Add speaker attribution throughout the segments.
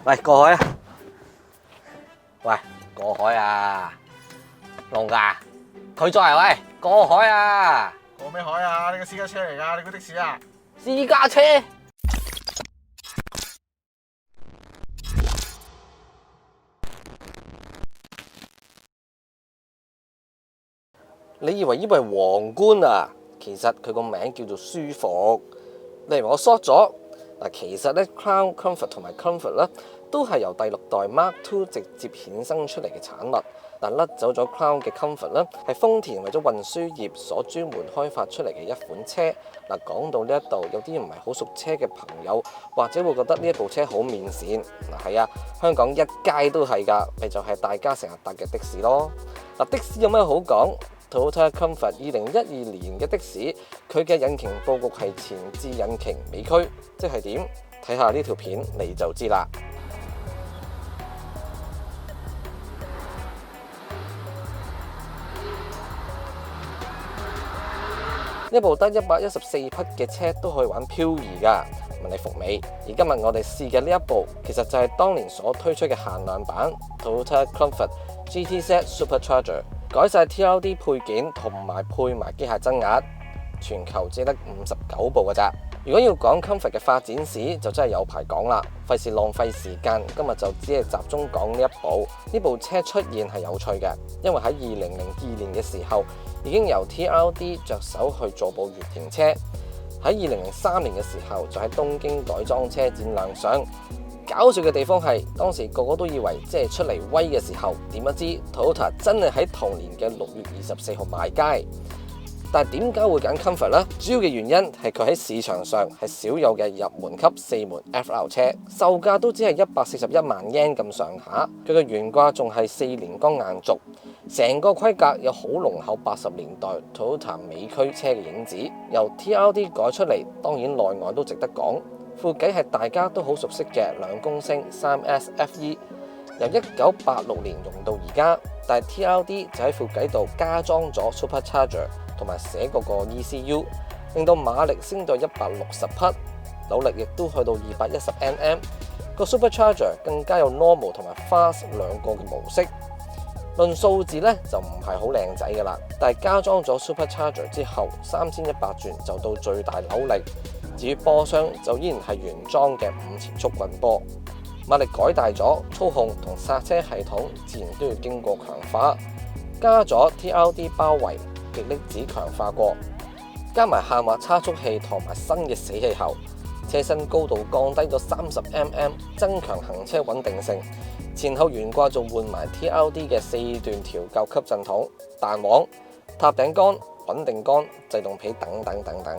Speaker 1: 喂，過海啊！喂，過海啊！龍噶，佢再嚟喂，過海啊！
Speaker 2: 過咩海啊？你個私家車嚟㗎？你個的士啊？
Speaker 1: 私家車。你以為呢部係皇冠啊？其實佢個名叫做舒服。你以為我 short 咗？嗱，其實咧 Crown Comfort 同埋 Comfort 咧，都係由第6代 Mark II 直接衍生出嚟嘅產物。但甩走咗 Crown 嘅 Comfort 咧，係豐田為咗運輸業所專門開發出嚟嘅一款車。嗱，講到呢一度，有啲唔係好熟車嘅朋友，或者會覺得呢一部車好面善。嗱，係啊，香港一街都係㗎，咪就係大家成日搭嘅的士咯。嗱，的士有咩好講？Toyota Comfort 2012年嘅的士，佢嘅引擎佈局係前置引擎尾驅，即係點？睇下呢條片你就知啦。一部得114匹嘅車都可以玩漂移㗎，問你服未？而今日我哋試嘅呢一部，其實就係當年所推出嘅限量版 Toyota Comfort GTZ Supercharger。改晒 TRD 配件同埋配埋機械增壓，全球只得59部㗎咋。如果要講 Comfort 嘅發展史，就真係有排講啦。費事浪費時間，今日就只係集中講呢一部。呢部車出現係有趣嘅，因為喺2002年嘅時候已經由 TRD 着手去做部原型車，喺2003年嘅時候就喺東京改裝車展亮相。搞笑嘅地方係，當時個個都以為即係出嚟威嘅時候，點不知 Toyota 真係喺同年嘅6月24號賣街。但係點解會揀 Comfort 呢？主要嘅原因係佢喺市場上係少有嘅入門級4門 FR 車，售價都只係141萬 yen 咁上下。佢嘅懸掛仲係4連桿硬軸，成個規格有好濃厚80年代 Toyota 尾驅車嘅影子。由 TRD 改出嚟，當然內外都值得講。副機係大家都好熟悉嘅2公升 3S FE， 由1986年用到而家，但係 TRD 就喺副機度加裝咗 Supercharger 同埋寫嗰個 ECU， 令到馬力升到160匹，扭力亦都去到210 Nm。個 Supercharger 更加有 Normal 同埋 Fast 兩個嘅模式。論數字咧就唔係好靚仔㗎啦，但係加裝咗 Supercharger 之後，3100轉就到最大扭力。至於波箱就依然係原裝嘅5前速棍波，馬力改大咗，操控同剎車系統自然都要經過強化，加咗 TRD 包圍，極力子強化過，加埋下滑差速器同埋新嘅死氣喉，車身高度降低咗30 mm， 增強行車穩定性。前後懸掛仲換埋 TRD 嘅4段調校級震筒、彈簧、塔頂桿、穩定桿、制動皮等等等等。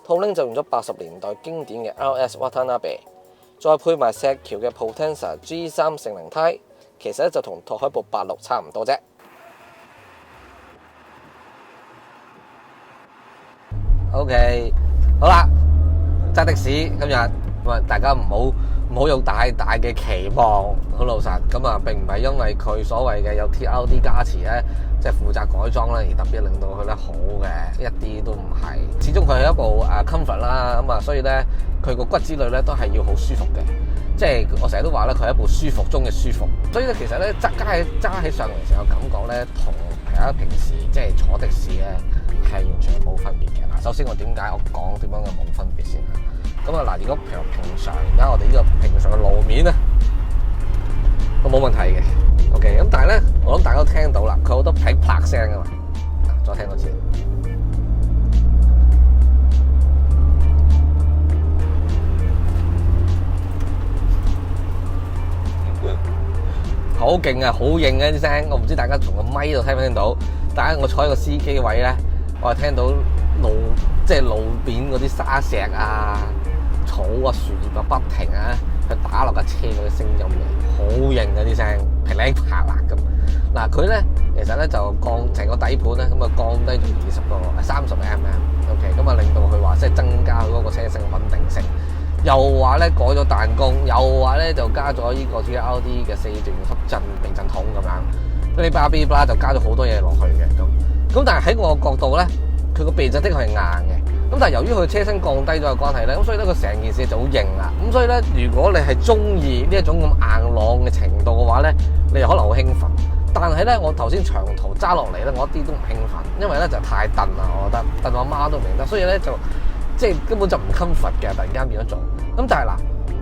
Speaker 1: 套拎就用咗80年代經典嘅 RS Watanabe， 再配埋石橋嘅 Potenza G3 成輪胎，其實就同拓海部86差唔多啫。OK， 好啦，揸的士今日咁啊，大家唔好有大嘅期望，好老實咁啊，並唔係因為佢所謂嘅有 TRD 加持咧，即係負責改裝咧，而特別令到佢咧好嘅，一啲都唔係。始終佢係一部Comfort 啦，咁啊，所以咧佢個骨子裏咧都係要好舒服嘅，即係我成日都話咧，佢係一部舒服中嘅舒服。所以咧，其實咧揸起上嚟成個感覺咧，同大家平時即係坐的士咧係完全冇分別嘅。嗱，首先我點解我講點樣嘅冇分別先啊？咁啊嗱，如果平常而家我哋呢個平常嘅路面咧，都冇問題嘅。OK， 咁但係咧，我諗大家都聽到啦，佢好多噼啪聲噶嘛。再聽多次，好勁啊，好硬嘅啲聲。我唔知大家從個咪度聽唔聽到，但係我坐喺個司機位咧，我係聽到路邊嗰啲沙石啊、草啊、樹葉啊不停啊，去打落架車嗰啲聲音嘅，好型嘅啲聲，噼里啪啦咁。嗱，佢咧其實咧就降成個底盤咧，咁啊降低咗30 mm，OK， 咁啊令到佢話即係增加佢嗰個車身穩定性。又話咧改咗彈弓，又話咧就加咗呢個 TRD 嘅4段吸避震筒咁樣，嗶哩吧啦就加咗好多嘢落去嘅咁。但係喺我個角度咧，佢個避震的確係硬嘅。咁但係由於佢車身降低咗嘅關係咧，咁所以咧佢成件事就好型啦。咁所以咧，如果你係中意呢一種咁硬朗嘅程度嘅話咧，你又可能好興奮。但係咧，我頭先長途揸落嚟咧，我一啲都唔興奮，因為咧就太燉啦，我覺得燉我媽都唔認得，所以咧就即係根本就唔 comfort 嘅，突然間變咗做。咁但係嗱，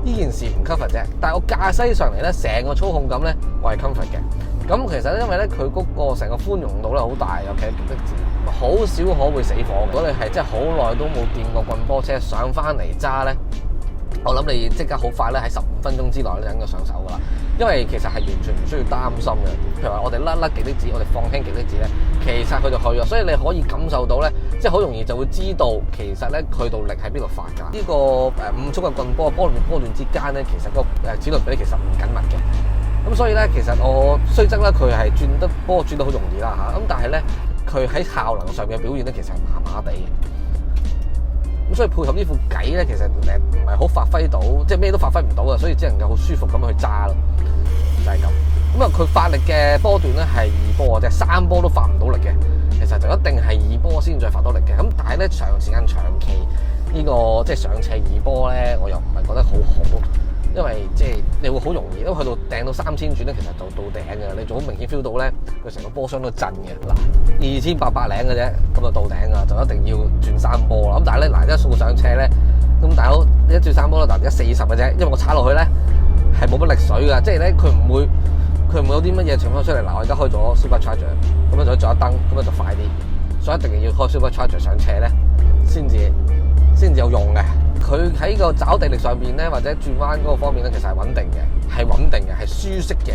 Speaker 1: 呢件事唔 comfort 啫，但係我駕駛上嚟咧，成個操控感咧，我係 comfort 嘅。咁其實咧，因為咧佢嗰個成個寬容度咧好大，尤其係極的字，好少可會死火。如果你係真係好耐都冇掂過棍波車，上翻嚟揸咧，我諗你即刻好快咧喺15分鐘之內咧應該上手噶啦。因為其實係完全唔需要擔心嘅。譬如話我哋甩極的字，我哋放輕極的字咧，其實佢就去咗，所以你可以感受到咧，即係好容易就會知道其實咧佢度力喺邊度發㗎。呢個5速嘅棍波波段之間咧，其實個齒輪比例其實唔緊密嘅。咁所以咧，其實我雖則咧佢係轉得波轉得好容易啦嚇，咁但係咧佢喺效能上嘅表現咧，其實係麻麻地。咁所以配合呢副計咧，其實唔係好發揮到，即係咩都發揮唔到啊，所以只能夠好舒服咁去揸咯，就係咁。咁啊，佢發力嘅波段咧係2波嘅啫，3波都發唔到力嘅。其實就一定係2波先再發到力嘅。咁但係咧長時間長期呢個即係上斜2波咧，我又唔係覺得好好。因為即係你會好容易，因為去到掟到3000轉咧，其實就到頂嘅。你仲好明顯 feel 到咧，佢成個波箱都震嘅。嗱，2800零嘅啫，咁就到頂啊，就一定要轉3波啦。咁但係咧，嗱一掃上斜咧，咁大佬一轉3波啦，但係而家40嘅啫，因為我踩落去咧係冇乜力水㗎，即係咧佢唔會有啲乜嘢情況出嚟。嗱，我而家開咗 Super Charger， 咁樣就做一燈，咁樣就快啲，所以一定要開 Super Charger 上斜咧，先至有用嘅。佢喺個抓地力上邊咧，或者轉彎嗰個方面咧，其實係穩定嘅，係舒適嘅。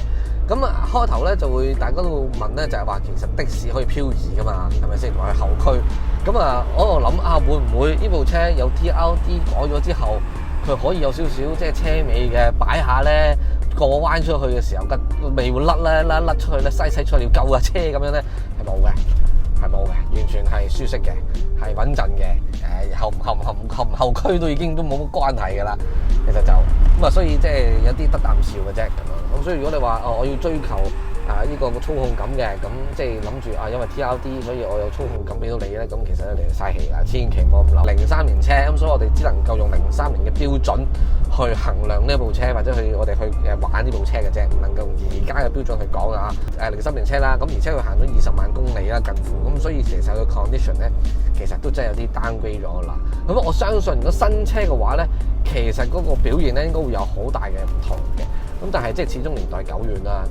Speaker 1: 咁啊，開頭咧就會大家都會問咧，就係話其實的士可以漂移噶嘛，係咪先？同埋後驅。咁啊，我喺度諗啊，會唔會呢部車有 TRD 改咗之後，佢可以有少少即係車尾嘅擺下咧，過彎出去嘅時候，個尾會甩出去咧，西出去要救架車咁樣咧，係冇嘅。係冇嘅，完全係舒適嘅，係穩陣嘅。後驅都已經都冇乜關係㗎啦。其實就咁啊，所以即係有啲得啖笑嘅啫咁樣。咁所以如果你話我要追求呢個操控感嘅，咁即係諗住因為 TRD 所以我有操控感俾到你咧，咁其實咧你係嘥氣啦，千祈唔好咁諗。03年車咁，所以我哋只能夠用03年嘅標準去衡量呢部車，或者我哋去玩呢部車嘅啫，唔能夠用而家嘅標準去講啊。03年車啦，咁而且佢行咗20萬公里啦，近乎咁，所以其實個 condition 咧，其實都真係有啲 downgrade 咗啦。咁我相信如果新車嘅話咧，其實嗰個表現咧應該會有好大嘅唔同嘅。咁但係即係始終年代久遠啦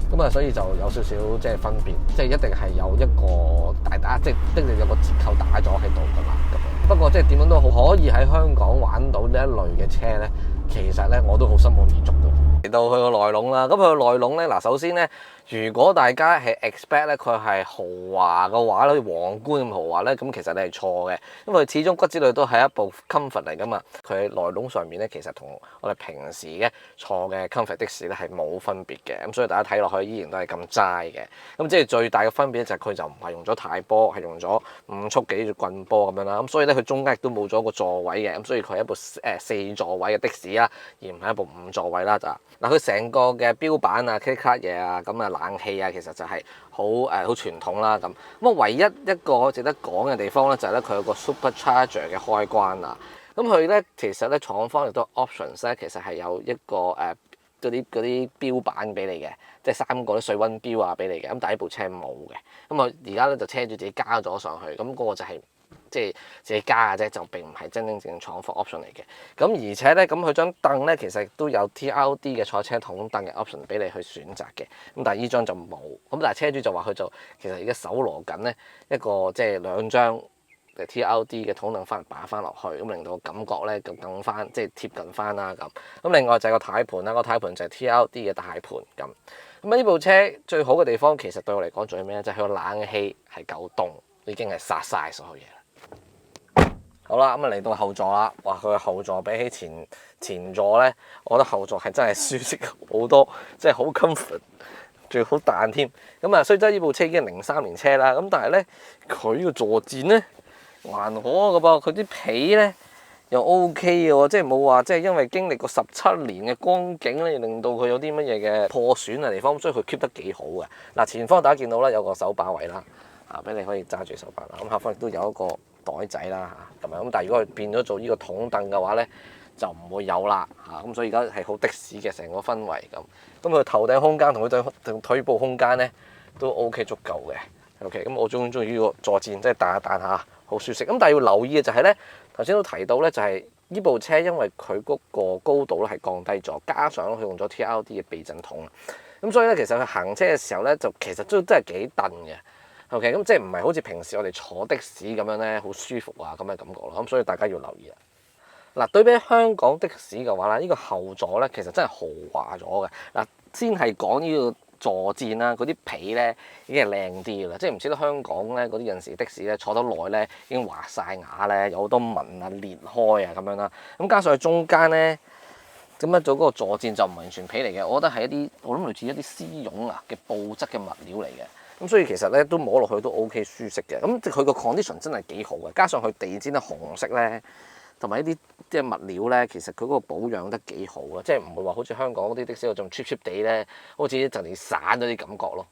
Speaker 1: 咁啊，所以就有少少即係分別，即係一定係有一個大打，即係一定有個折扣打咗喺度㗎啦。咁不過即係點樣都好，可以喺香港玩到呢一類嘅車咧，其實咧我都好心滿意足㗎。嚟到佢個內籠啦，咁佢個內籠咧嗱，首先咧，如果大家係 expect 咧佢係豪華嘅話，好似皇冠咁豪華咧，咁其實你係錯嘅，因為始終骨子裏都係一部 comfort 嚟噶嘛。佢喺內籠上面咧，其實同我哋平時嘅坐嘅 comfort 的士咧係冇分別嘅，咁所以大家睇落去依然都係咁齋嘅。咁即係最大嘅分別咧就係佢就唔係用咗軚波，係用咗5速幾棍波咁樣啦。咁所以咧佢中間亦都冇咗個座位嘅，咁所以佢係一部4座位嘅的士啦，而唔係一部5座位啦就。嗱，佢成個嘅標板啊、K 卡嘢啊、咁啊冷氣啊，其實就係好傳統啦咁。咁啊，唯一一個值得講嘅地方咧，就係咧佢有個 Super Charger 嘅開關啊。咁佢咧其實咧廠方亦都 options 咧，其實係有一個嗰啲標板俾你嘅，即係3個啲水溫標啊俾你嘅。咁但係呢部車冇嘅。咁啊而家咧就車主自己加咗上去，咁嗰個就係即係自己加嘅啫，就並唔係真正廠房 option 嚟嘅。咁而且咧，咁佢張凳咧其實亦都有 TRD 嘅賽車筒凳嘅 option 俾你去選擇嘅。咁但係依張就冇。咁但係車主就話佢就其實而家搜羅緊咧一個即係2張TRD 嘅筒凳翻嚟擺翻落去，咁令到感覺咧就更翻即係貼近翻啦咁。咁另外就係個軚盤啦，個軚盤就係 TRD 嘅大盤咁。咁呢部車最好嘅地方其實對我嚟講最咩咧？就係佢個冷氣係夠凍，已經係殺晒所有嘢。好啦，咁啊嚟到後座啦，哇！佢嘅後座比起前座咧，我覺得後座係真係舒適好多，即係好 comfort， 仲要好彈添。咁啊，雖則呢部車已經係03年車啦，咁但係咧佢個坐墊咧還可嘅噃，佢啲皮咧又 OK 嘅喎，即係冇話即係因為經歷過17年嘅光景咧，令到佢有啲乜嘢嘅破損嘅地方，所以佢 keep 得幾好嘅。嗱，前方大家見到啦，有個手把位啦，俾你可以揸住手把啦。咁後方亦都有一個袋仔啦嚇咁樣。咁但係如果佢變咗做呢個筒凳嘅話咧，就唔會有啦嚇。咁所以而家係好的士嘅成個氛圍咁。咁佢頭頂空間同佢同腿部空間咧都 OK 足夠嘅。OK，咁我中意呢個坐墊，即係彈下彈下好舒適。咁但係要留意嘅就係咧，頭先都提到咧，就係呢部車因為佢嗰個高度咧係降低咗，加上佢用咗 TRD 嘅避震筒，咁所以咧其實佢行車嘅時候咧就其實都真係幾蹬嘅。OK，咁即係唔係好似平時我哋坐的士咁樣咧好舒服啊咁嘅感覺咯。咁所以大家要留意啦。嗱，對比香港的士嘅話咧，呢個後座咧其實真係豪華咗嘅。嗱，先係講呢個坐墊啦，嗰啲皮咧已經係靚啲啦，即係唔似得香港咧嗰啲有時的士咧坐得耐咧已經滑晒牙咧，有好多紋啊裂開啊咁樣啦。咁加上佢中間咧咁樣做嗰個坐墊就唔係完全皮嚟嘅，我覺得係一啲我諗類似一啲絲絨啊嘅布質嘅物料嚟嘅。咁所以其實咧都摸落去都 OK 舒適嘅。咁佢個 condition 真係幾好嘅，加上佢地氈咧紅色咧。同埋呢啲即係物料咧，其實佢嗰個保養得幾好啊，即係唔會話好似香港嗰啲的士度仲 cheap cheap 地咧，好似就嚟散咗啲感覺咯。